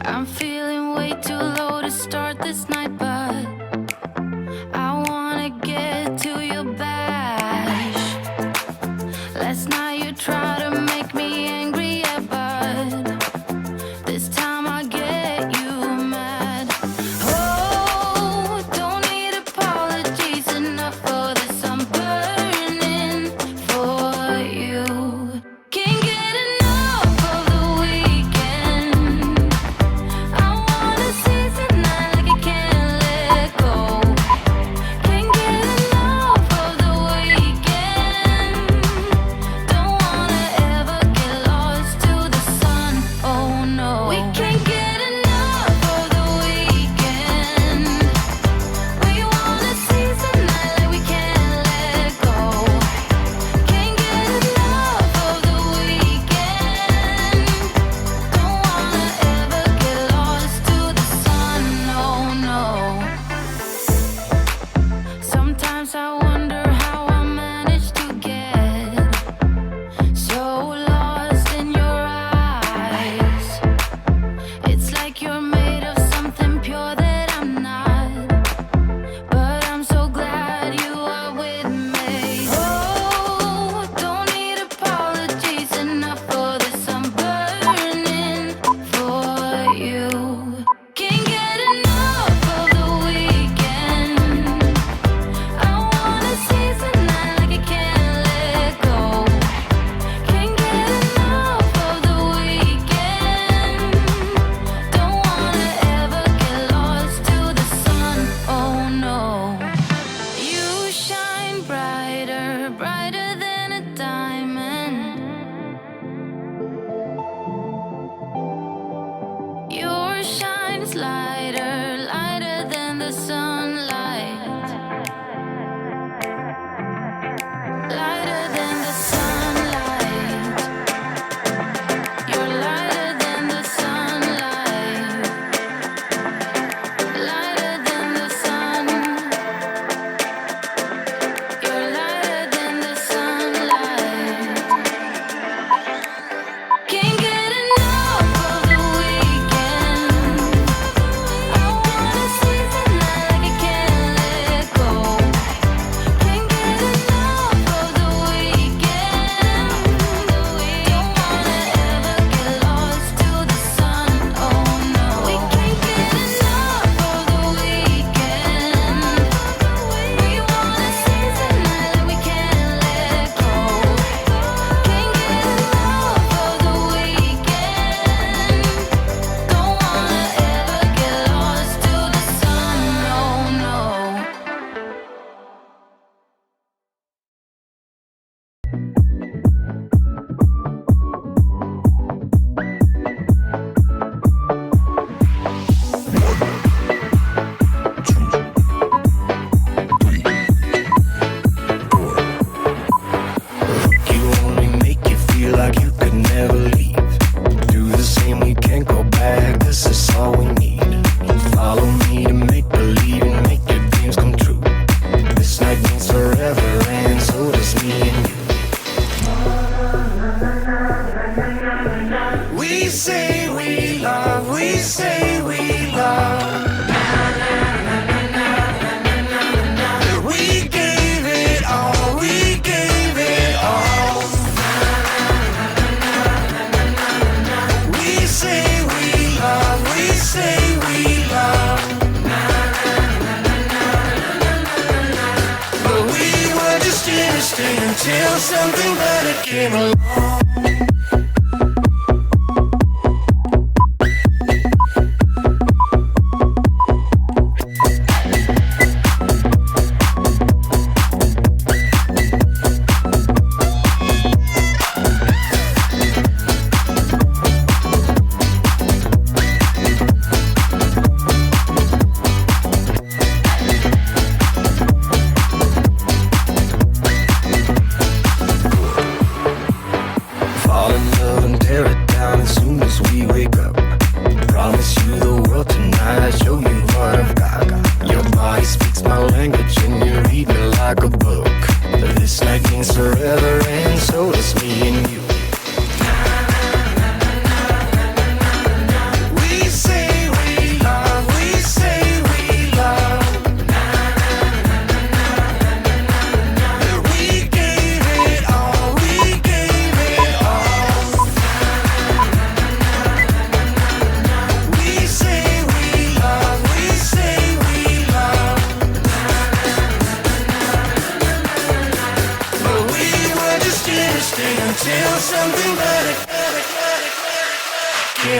I'm feeling way too low to start this night, but I wanna get to your bash. Last night you tried to make me angry, yeah, but this time I get you mad. Oh, don't need apologies, enough for this, I'm burning for you. Can't get enough of the weekend. I wanna seize the night like I can't let go. Can't get enough of the weekend. Don't wanna ever get lost to the sun. Oh no, we can't get enough of the weekend. We wanna seize the night like we can't let go. Can't get enough of the weekend. Don't wanna ever get lost to the sun. No, no. Sometimes I wonder how I managed to get so lost in your eyes. It's like you're made of something pure that I'm not, but I'm so glad you are with me. Oh, don't need apologies, enough for this, I'm burning for you. Can't get enough of the weekend. I wanna seize the night like I can't let go. Can't get enough of the weekend. Don't wanna ever get lost to the sun. Oh no. You shine brighter, brighter than a diamond. Your shine's lighter, lighter than the sunlight. Lighter than the sunlight. You're lighter than the sunlight. Lighter than the sun. You're lighter than the sunlight. Can't get enough of the weekend. I wanna seize the night like I can't let go. Can't get enough of the weekend. Don't wanna ever get lost to the sun. Oh no, we can't get enough of the weekend. We wanna seize the night like we can't let go. Can't get enough of the weekend. Don't wanna ever get lost to the sun. No, no. You only make you feel like you could never leave. Do the same, we can't go back, this is all we need. Follow me to make believe and make your dreams come true. This night means forever and so does me and you. We say we love, we say we love. We gave it all, we gave it all. We say we love, we say we love. But we were just innocent until something better came along.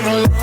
sing along.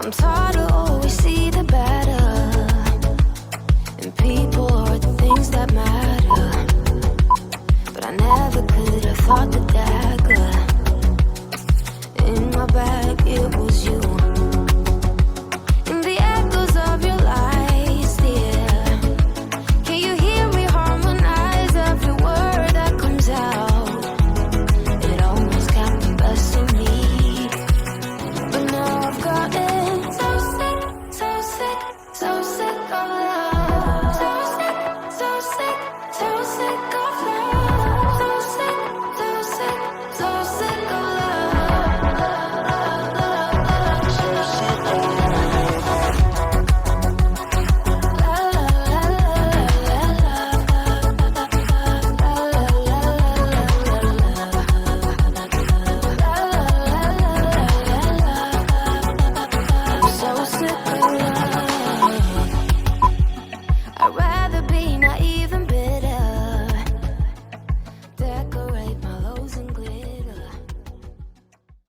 I'm taught to always see the better in people or the things that matter, but I never could have thought the dagger in my bag, it was you.